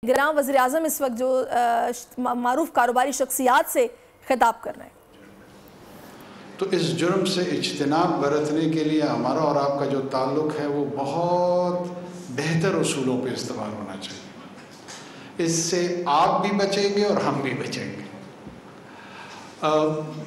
گراں وزیراعظم اس وقت جو معروف کاروباری شخصیات سے خطاب کر رہے ہیں، تو اس جرم سے اجتناب برتنے کے لیے ہمارا اور آپ کا جو تعلق ہے وہ بہت بہتر اصولوں پہ استوار ہونا چاہیے. اس سے آپ بھی بچیں گے اور ہم بھی بچیں گے.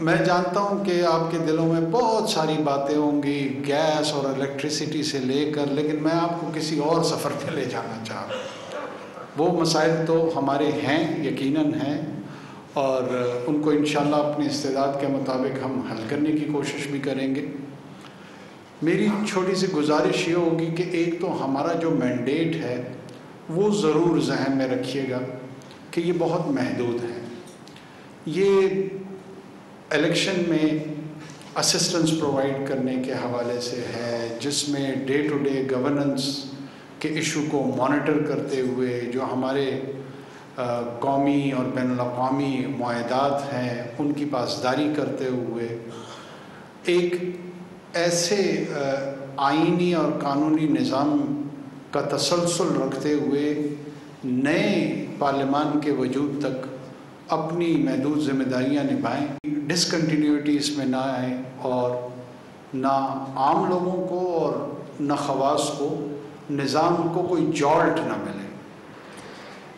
میں جانتا ہوں کہ آپ کے دلوں میں بہت ساری باتیں ہوں گی گیس اور الیکٹریسٹی سے لے کر، لیکن میں آپ کو کسی اور سفر پہ لے جانا چاہ رہا ہوں. وہ مسائل تو ہمارے ہیں، یقیناً ہیں، اور ان کو انشاءاللہ اپنی استعداد کے مطابق ہم حل کرنے کی کوشش بھی کریں گے. میری چھوٹی سی گزارش یہ ہوگی کہ ایک تو ہمارا جو مینڈیٹ ہے وہ ضرور ذہن میں رکھیے گا کہ یہ بہت محدود ہے. یہ الیکشن میں اسسٹنس پرووائڈ کرنے کے حوالے سے ہے، جس میں ڈے ٹو ڈے گورننس کے ایشو کو مانیٹر کرتے ہوئے جو ہمارے قومی اور بین الاقوامی معاہدات ہیں ان کی پاسداری کرتے ہوئے ایک ایسے آئینی اور قانونی نظام کا تسلسل رکھتے ہوئے نئے پارلیمان کے وجود تک اپنی محدود ذمہ داریاں نبھائیں. ڈسکنٹینیوٹی اس میں نہ آئے اور نہ عام لوگوں کو اور نہ خواص کو، نظام کو کوئی جالٹ نہ ملے،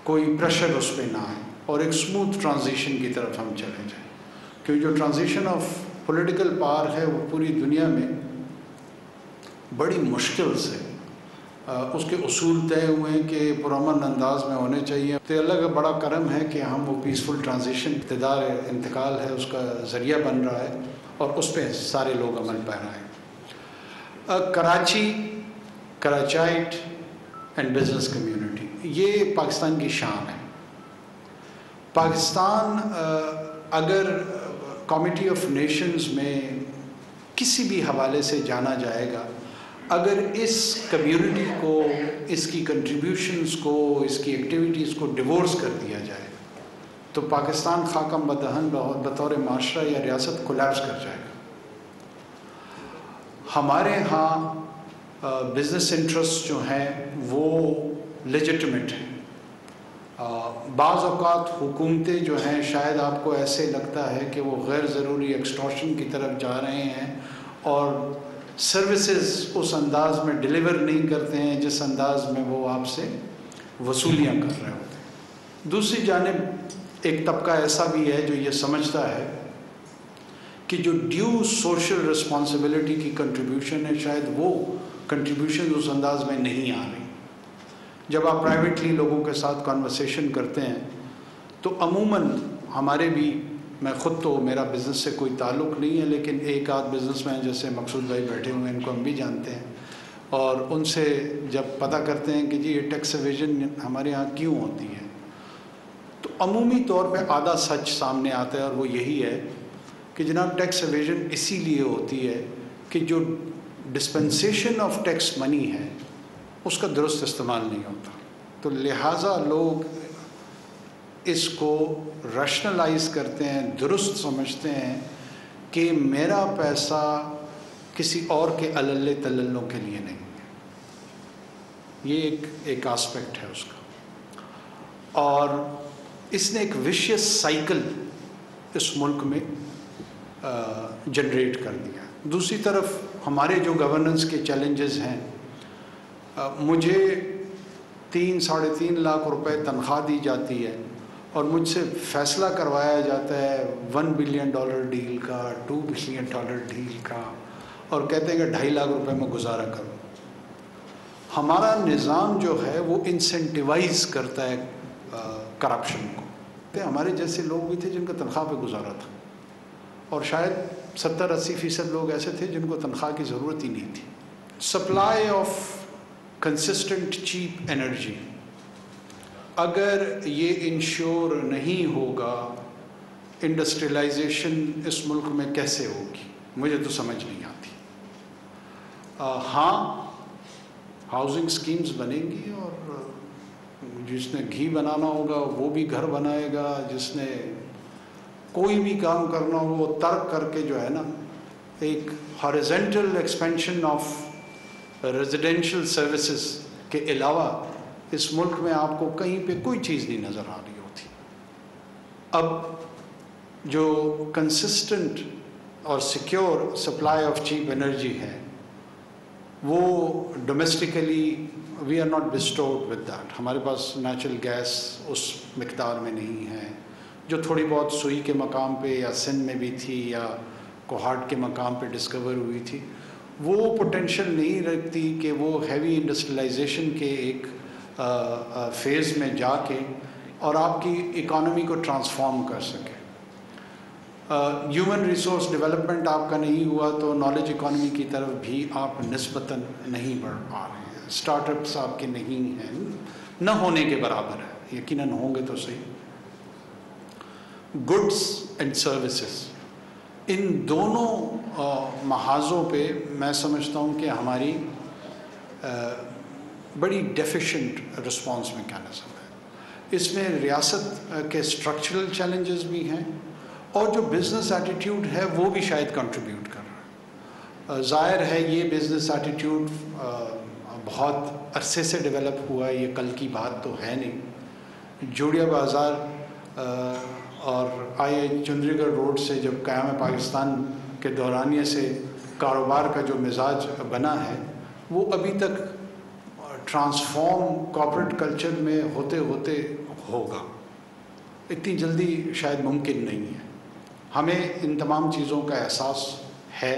کوئی پریشر اس پہ نہ آئے، اور ایک سموتھ ٹرانزیشن کی طرف ہم چلے جائیں. کیونکہ جو ٹرانزیشن آف پولیٹیکل پاور ہے وہ پوری دنیا میں بڑی مشکل سے اس کے اصول طے ہوئے ہیں کہ پرامن انداز میں ہونے چاہیے. تو اللہ کا بڑا کرم ہے کہ ہم وہ پیسفل ٹرانزیشن اقتدار انتقال ہے اس کا ذریعہ بن رہا ہے اور اس پہ سارے لوگ عمل پیرا ہیں. کراچی، کراچائٹ اینڈ بزنس کمیونٹی یہ پاکستان کی شان ہے. پاکستان اگر کمیٹی آف نیشنز میں کسی بھی حوالے سے جانا جائے گا، اگر اس کمیونٹی کو، اس کی کنٹریبیوشنز کو، اس کی ایکٹیویٹیز کو ڈیورس کر دیا جائے تو پاکستان خاکم بدہن بطور معاشرہ یا ریاست کولیپس کر جائے گا. ہمارے ہاں بزنس انٹرسٹ جو ہیں وہ لیجٹمیٹ ہیں. بعض اوقات حکومتیں جو ہیں شاید آپ کو ایسے لگتا ہے کہ وہ غیر ضروری ایکسٹورشن کی طرف جا رہے ہیں اور سروسز اس انداز میں ڈیلیور نہیں کرتے ہیں جس انداز میں وہ آپ سے وصولیاں کر رہے ہوتے ہیں. دوسری جانب ایک طبقہ ایسا بھی ہے جو یہ سمجھتا ہے کہ جو ڈیو سوشل رسپانسبلٹی کی کنٹریبیوشن ہے شاید وہ کنٹریبیوشن اس انداز میں نہیں آ رہی. جب آپ پرائیویٹلی لوگوں کے ساتھ کانورسیشن کرتے ہیں تو عموماً ہمارے بھی، میں خود تو میرا بزنس سے کوئی تعلق نہیں ہے، لیکن ایک آدھ بزنس مین جیسے مقصود بھائی بیٹھے ہوئے ہیں ان کو ہم بھی جانتے ہیں، اور ان سے جب پتہ کرتے ہیں کہ جی یہ ٹیکس ایویژن ہمارے یہاں کیوں ہوتی ہے، تو عمومی طور پہ آدھا سچ سامنے آتا ہے، اور وہ یہی ہے کہ جناب ٹیکس ایویژن اسی لیے ہوتی ہے کہ جو ڈسپنسیشن آف ٹیکس منی ہے اس کا درست استعمال نہیں ہوتا. تو لہٰذا لوگ اس کو ریشنلائز کرتے ہیں، درست سمجھتے ہیں کہ میرا پیسہ کسی اور کے عللے تللوں کے لیے نہیں ہے. یہ ایک آسپیکٹ ہے اس کا، اور اس نے ایک ویشیس سائیکل اس ملک میں جنریٹ کر دیا. دوسری طرف ہمارے جو گورننس کے چیلنجز ہیں، مجھے 3-3.5 لاکھ روپے تنخواہ دی جاتی ہے اور مجھ سے فیصلہ کروایا جاتا ہے $1 بلین ڈیل کا، $2 بلین ڈیل کا، اور کہتے ہیں کہ 2.5 لاکھ روپے میں گزارا کروں. ہمارا نظام جو ہے وہ انسینٹیوائز کرتا ہے کرپشن کو. ہمارے جیسے لوگ بھی تھے جن کا تنخواہ پہ گزارا تھا، اور شاید 70-80% لوگ ایسے تھے جن کو تنخواہ کی ضرورت ہی نہیں تھی. Supply of consistent cheap energy اگر یہ انشور نہیں ہوگا، انڈسٹریلائزیشن اس ملک میں کیسے ہوگی مجھے تو سمجھ نہیں آتی. ہاں ہاؤسنگ سکیمز بنیں گی، اور جس نے گھی بنانا ہوگا وہ بھی گھر بنائے گا، جس نے کوئی بھی کام کرنا ہو وہ ترک کر کے جو ہے نا ایک horizontal expansion of residential services کے علاوہ اس ملک میں آپ کو کہیں پہ کوئی چیز نہیں نظر آ رہی ہوتی. اب جو کنسسٹنٹ اور secure supply of cheap energy ہے وہ domestically we are not disturbed with that. ہمارے پاس نیچرل گیس اس مقدار میں نہیں ہے جو تھوڑی بہت سوئی کے مقام پہ یا سندھ میں بھی تھی یا کوہاٹ کے مقام پہ ڈسکور ہوئی تھی. وہ پوٹینشیل نہیں رکھتی کہ وہ ہیوی انڈسٹریلائزیشن کے ایک فیز میں جا کے اور آپ کی اکانومی کو ٹرانسفارم کر سکے. ہیومن ریسورس ڈیولپمنٹ آپ کا نہیں ہوا تو نالج اکانومی کی طرف بھی آپ نسبتاً نہیں بڑھ پا رہے ہیں. اسٹارٹ اپس آپ کے نہیں ہیں, نہ ہونے کے برابر ہے. یقیناً ہوں گے تو صحیح. گڈس اینڈ سروسز, ان دونوں محاذوں پہ میں سمجھتا ہوں کہ ہماری بڑی ڈیفیشینٹ رسپانس میکینزم ہے. اس میں ریاست کے اسٹرکچرل چیلنجز بھی ہیں اور جو بزنس ایٹیٹیوڈ ہے وہ بھی شاید کنٹریبیوٹ کر رہا ہے. ظاہر ہے یہ بزنس ایٹیٹیوڈ بہت عرصے سے ڈیولپ ہوا ہے, یہ کل کی بات تو ہے نہیں. جوڑیا بازار اور چندری گڑھ روڈ سے جب قیام پاکستان کے دورانیے سے کاروبار کا جو مزاج بنا ہے وہ ابھی تک ٹرانسفارم کارپوریٹ کلچر میں ہوتے ہوتے ہوگا. اتنی جلدی شاید ممکن نہیں ہے. ہمیں ان تمام چیزوں کا احساس ہے.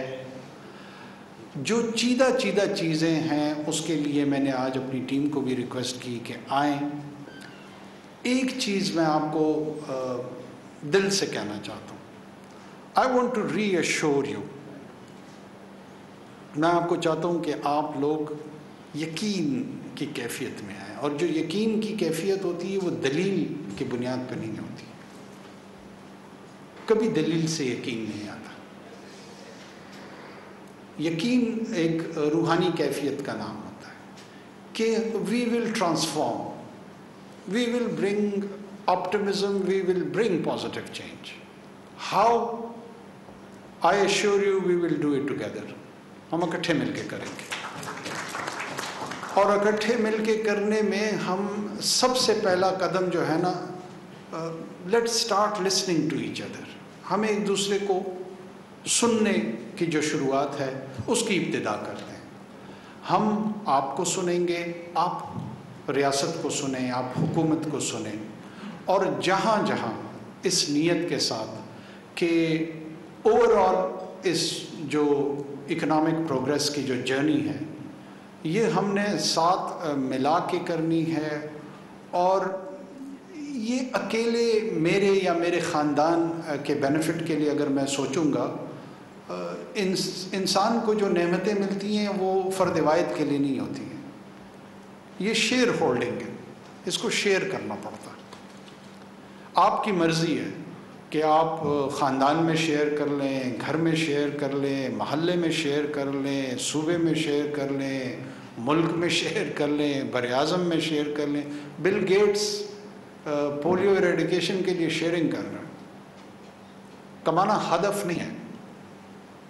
جو چیدہ چیزیں ہیں اس کے لیے میں نے آج اپنی ٹیم کو بھی ریکویسٹ کی کہ آئیں. ایک چیز میں آپ کو دل سے کہنا چاہتا ہوں. I want to reassure you. میں آپ کو چاہتا ہوں کہ آپ لوگ یقین کی کیفیت میں آئیں, اور جو یقین کی کیفیت ہوتی ہے وہ دلیل کی بنیاد پہ نہیں ہوتی. کبھی دلیل سے یقین نہیں آتا. یقین ایک روحانی کیفیت کا نام ہوتا ہے کہ we will transform, we will bring optimism, we will bring positive change. How? I assure you we will do it together. ہم اکٹھے مل کے کریں گے, اور اکٹھے مل کے کرنے میں ہم سب سے پہلا قدم جو ہے نا, let's start listening to each other. ہم ایک دوسرے کو سننے کی جو شروعات ہے اس کی ابتدا کرتے ہیں. ہم آپ کو سنیں گے, آپ ریاست کو سنیں, آپ حکومت کو سنیں, اور جہاں جہاں اس نیت کے ساتھ کہ اوور آل اس جو اکنامک پروگریس کی جو جرنی ہے یہ ہم نے ساتھ ملا کے کرنی ہے, اور یہ اکیلے میرے یا میرے خاندان کے بینیفٹ کے لیے اگر میں سوچوں گا, انسان کو جو نعمتیں ملتی ہیں وہ فرد واحد کے لیے نہیں ہوتی ہیں. یہ شیئر ہولڈنگ ہے, اس کو شیئر کرنا پڑتا ہے. آپ کی مرضی ہے کہ آپ خاندان میں شیئر کر لیں, گھر میں شیئر کر لیں, محلے میں شیئر کر لیں, صوبے میں شیئر کر لیں, ملک میں شیئر کر لیں, بر اعظم میں شیئر کر لیں. بل گیٹس پولیو ایریڈیکیشن کے لیے شیئرنگ کر رہے ہیں. کمانا ہدف نہیں ہے,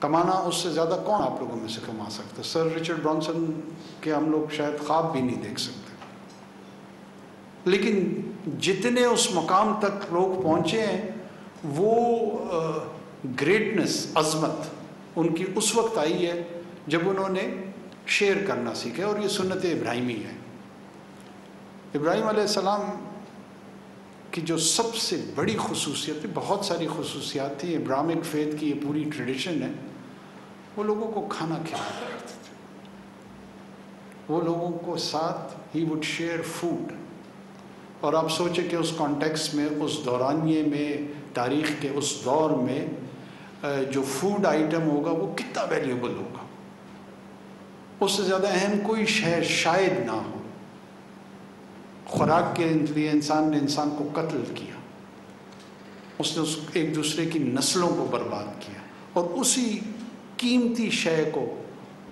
کمانا اس سے زیادہ کون آپ لوگوں میں سے کما سکتا ہے. سر رچرڈ برانسن کے ہم لوگ شاید خواب بھی نہیں دیکھ سکتے, لیکن جتنے اس مقام تک لوگ پہنچے ہیں وہ گریٹنس, عظمت ان کی اس وقت آئی ہے جب انہوں نے شیئر کرنا سیکھے. اور یہ سنت ابراہیمی ہے. ابراہیم علیہ السلام کی جو سب سے بڑی خصوصیت, بہت ساری خصوصیات تھیں, ابراہمک فیتھ کی یہ پوری ٹریڈیشن ہے, وہ لوگوں کو کھانا کھلایا کرتے تھے. وہ لوگوں کو ساتھ ہی وڈ شیئر فوڈ. اور آپ سوچیں کہ اس کانٹیکس میں, اس دورانیے میں, تاریخ کے اس دور میں جو فوڈ آئٹم ہوگا وہ کتنا ویلیوبل ہوگا. اس سے زیادہ اہم کوئی شے شاید نہ ہو. خوراک کے لیے انسان نے انسان کو قتل کیا, اس نے ایک دوسرے کی نسلوں کو برباد کیا, اور اسی قیمتی شے کو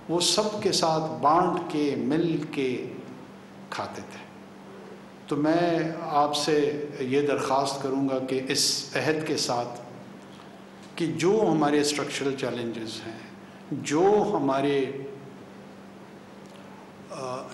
وہ سب کے ساتھ بانٹ کے مل کے کھاتے تھے. تو میں آپ سے یہ درخواست کروں گا کہ اس عہد کے ساتھ کہ جو ہمارے اسٹرکچرل چیلنجز ہیں, جو ہمارے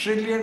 trillion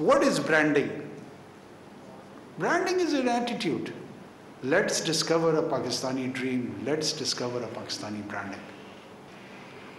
What is branding? Branding is an attitude. Let's discover a Pakistani dream. Let's discover a Pakistani branding.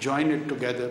join it together.